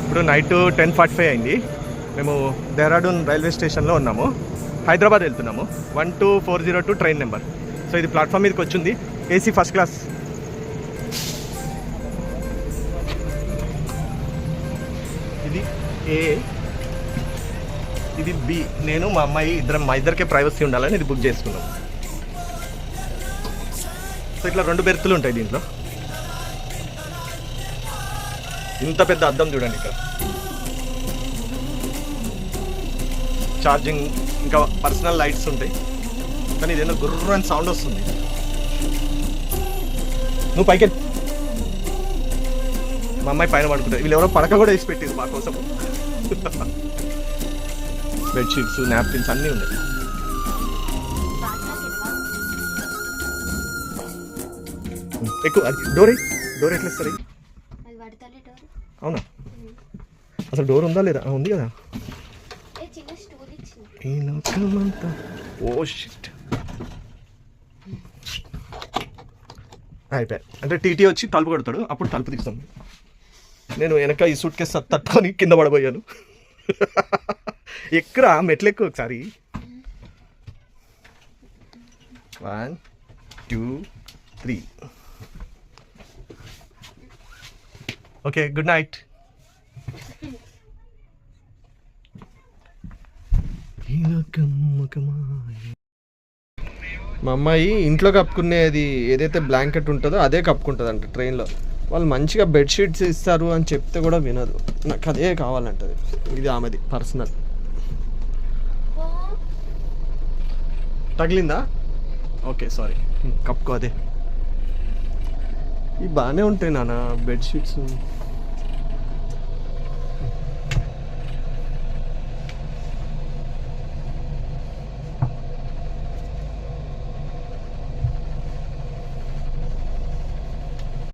ఇప్పుడు నైట్ 10:45 అయింది. మేము దేహ్రాడూన్ రైల్వే స్టేషన్లో ఉన్నాము. హైదరాబాద్ వెళ్తున్నాము. 12402 ట్రైన్ నెంబర్. సో ఇది ప్లాట్ఫామ్ మీదకి వచ్చింది. AC first class. ఇది ఏ, ఇది బి. నేను మా అమ్మాయి మా ఇద్దరికే ప్రైవసీ ఉండాలని ఇది బుక్ చేసుకున్నాం. సో ఇట్లా 2 బెర్తులు ఉంటాయి దీంట్లో. ఇంత పెద్ద అద్దం చూడండి ఇక్కడ. ఛార్జింగ్ ఇంకా పర్సనల్ లైట్స్ ఉంటాయి. కానీ ఇదేదో గుర్రు అని సౌండ్ వస్తుంది. నువ్వు పైకి మా అమ్మాయి పైన పడుకుంటుంది. వీళ్ళు ఎవరో పడక కూడా వేసి పెట్టింది మా కోసం. బెడ్షీట్స్, నాప్కిన్స్ అన్నీ ఉన్నాయి. ఎక్కువ డోర్ ఎట్లా ఇస్తారు? అవునా? అసలు డోర్ ఉందా లేదా? ఉంది కదా. Oh shit. అయిపోయా. అంటే టీటీ వచ్చి తలుపు కొడతాడు, అప్పుడు తలుపు తీస్తాం. నేను వెనక ఈ సూట్ కేసు తట్టుకొని కింద పడబోయాను. ఎక్కరా మెట్లు ఎక్కువ ఒకసారి. 1 2 3. Okay, good night. మా అమ్మాయి ఇంట్లో కప్పుకునేది ఏదైతే బ్లాంకెట్ ఉంటుందో అదే కప్పుకుంటుంది అంట ట్రైన్లో. వాళ్ళు మంచిగా బెడ్షీట్స్ ఇస్తారు అని చెప్తే కూడా వినదు. నాకు అదే కావాలంటది. ఇది ఆమెది పర్సనల్. తగిలిందా? Okay, sorry. కప్పుకో. అదే ఇవి బాగానే ఉంటాయి నాన్న బెడ్షీట్స్.